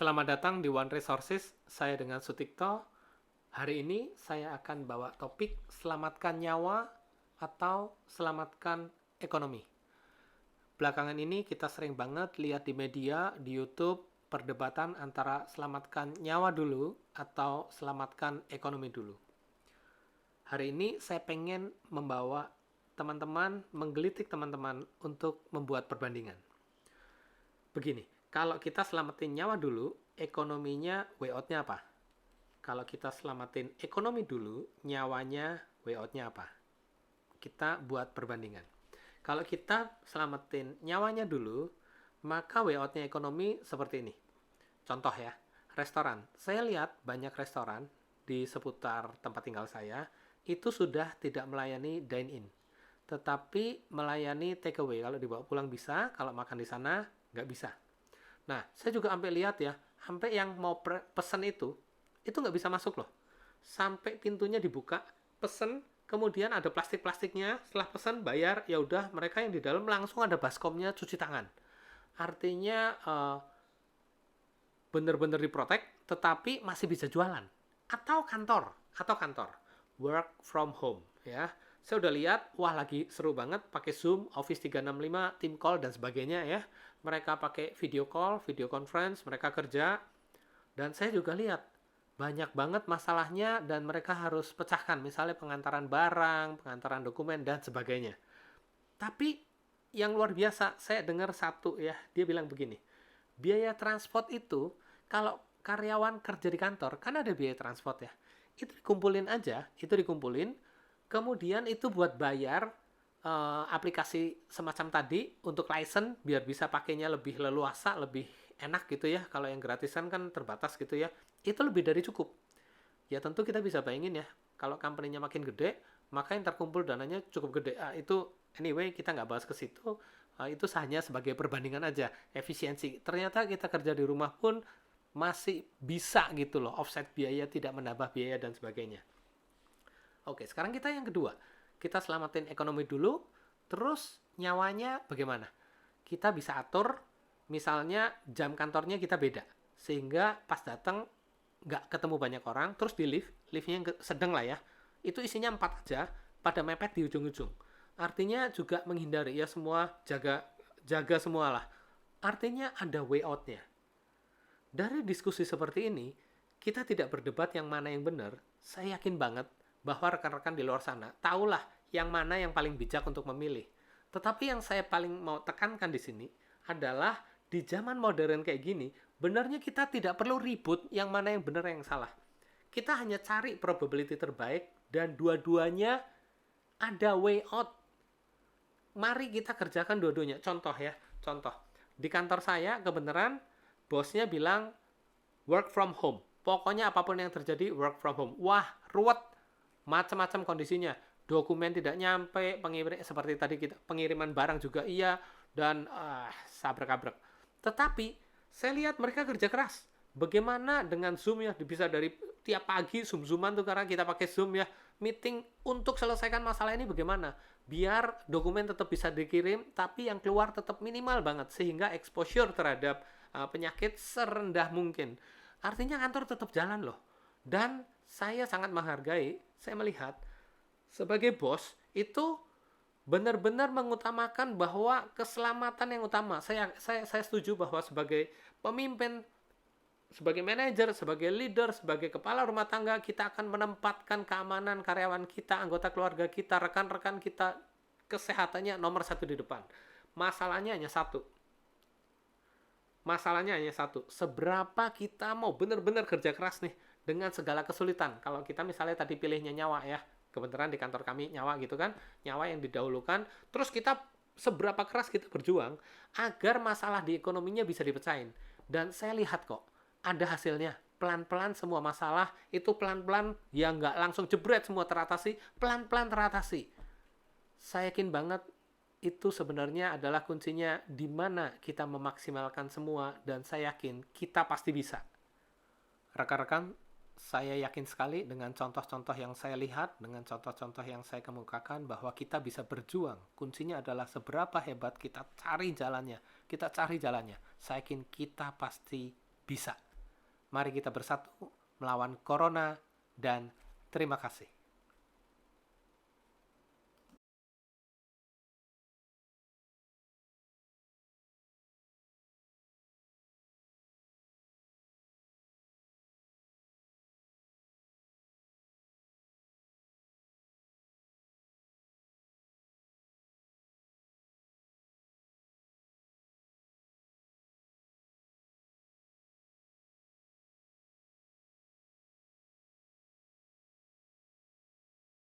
Selamat datang di One Resources, saya dengan Sutikto. Hari ini saya akan bawa topik selamatkan nyawa atau selamatkan ekonomi. Belakangan ini kita sering banget lihat di media, di YouTube, perdebatan antara selamatkan nyawa dulu atau selamatkan ekonomi dulu. Hari ini saya pengen membawa teman-teman, menggelitik teman-teman untuk membuat perbandingan. Begini, kalau kita selamatin nyawa dulu, ekonominya way out-nya apa? Kalau kita selamatin ekonomi dulu, nyawanya way out-nya apa? Kita buat perbandingan. Kalau kita selamatin nyawanya dulu, maka way out-nya ekonomi seperti ini. Contoh ya, restoran. Saya lihat banyak restoran di seputar tempat tinggal saya, itu sudah tidak melayani dine-in. Tetapi melayani take away. Kalau dibawa pulang bisa, kalau makan di sana nggak bisa. Nah, saya juga sampai lihat ya, sampai yang mau pesen itu nggak bisa masuk loh. Sampai pintunya dibuka, pesen, kemudian ada plastik-plastiknya, setelah pesen, bayar, ya udah mereka yang di dalam langsung ada baskomnya cuci tangan. Artinya bener-bener diprotek, tetapi masih bisa jualan. Atau kantor, work from home ya. Saya udah lihat, wah lagi seru banget pakai Zoom, Office 365, Team Call dan sebagainya ya. Mereka pakai video call, video conference, mereka kerja. Dan saya juga lihat banyak banget masalahnya dan mereka harus pecahkan, misalnya pengantaran barang, pengantaran dokumen dan sebagainya. Tapi yang luar biasa, saya dengar satu ya, dia bilang begini, biaya transport itu kalau karyawan kerja di kantor kan ada biaya transport ya, itu dikumpulin aja, kemudian itu buat bayar aplikasi semacam tadi untuk license biar bisa pakainya lebih leluasa, lebih enak gitu ya. Kalau yang gratisan kan terbatas gitu ya. Itu lebih dari cukup. Ya tentu kita bisa bayangin ya, kalau company-nya makin gede, maka yang terkumpul dananya cukup gede. Itu anyway kita nggak bahas ke situ. Itu hanya sebagai perbandingan aja, efisiensi. Ternyata kita kerja di rumah pun masih bisa gitu loh, offset biaya, tidak menambah biaya dan sebagainya. Oke, sekarang kita yang kedua. Kita selamatin ekonomi dulu, terus nyawanya bagaimana? Kita bisa atur, misalnya jam kantornya kita beda. Sehingga pas datang nggak ketemu banyak orang, terus di liftnya yang sedang lah ya. Itu isinya 4 aja, pada mepet di ujung-ujung. Artinya juga menghindari ya semua, jaga semua lah. Artinya ada way out-nya. Dari diskusi seperti ini, kita tidak berdebat yang mana yang benar. Saya yakin banget bahwa rekan-rekan di luar sana tahulah yang mana yang paling bijak untuk memilih. Tetapi yang saya paling mau tekankan di sini adalah di zaman modern kayak gini, benarnya kita tidak perlu ribut yang mana yang benar yang salah. Kita hanya cari probability terbaik dan dua-duanya ada way out. Mari kita kerjakan dua-duanya. Contoh ya, contoh. Di kantor saya kebenaran bosnya bilang work from home. Pokoknya apapun yang terjadi work from home. Wah, ruwet. Macam-macam kondisinya. Dokumen tidak nyampe, seperti tadi kita pengiriman barang juga iya, dan sabrek-abrek. Tetapi saya lihat mereka kerja keras. Bagaimana dengan Zoom ya, bisa dari tiap pagi Zoom-Zooman tuh karena kita pakai Zoom ya, meeting untuk selesaikan masalah ini bagaimana? Biar dokumen tetap bisa dikirim, tapi yang keluar tetap minimal banget, sehingga exposure terhadap penyakit serendah mungkin. Artinya kantor tetap jalan loh. Dan saya sangat menghargai, saya melihat sebagai bos itu benar-benar mengutamakan bahwa keselamatan yang utama. Saya setuju bahwa sebagai pemimpin, sebagai manajer, sebagai leader, sebagai kepala rumah tangga, kita akan menempatkan keamanan karyawan kita, anggota keluarga kita, rekan-rekan kita, kesehatannya nomor satu di depan. Masalahnya hanya satu. Seberapa kita mau benar-benar kerja keras nih dengan segala kesulitan. Kalau kita misalnya tadi pilihnya nyawa ya, kebenaran di kantor kami nyawa gitu kan, nyawa yang didahulukan, terus kita seberapa keras kita berjuang agar masalah di ekonominya bisa dipecahin. Dan saya lihat kok, ada hasilnya. Pelan-pelan semua masalah itu pelan-pelan ya nggak langsung jebret semua teratasi, pelan-pelan teratasi. Saya yakin banget itu sebenarnya adalah kuncinya di mana kita memaksimalkan semua, dan saya yakin kita pasti bisa. Rekan-rekan, saya yakin sekali dengan contoh-contoh yang saya lihat, dengan contoh-contoh yang saya kemukakan bahwa kita bisa berjuang. Kuncinya adalah seberapa hebat kita cari jalannya. Saya yakin kita pasti bisa. Mari kita bersatu melawan corona dan terima kasih.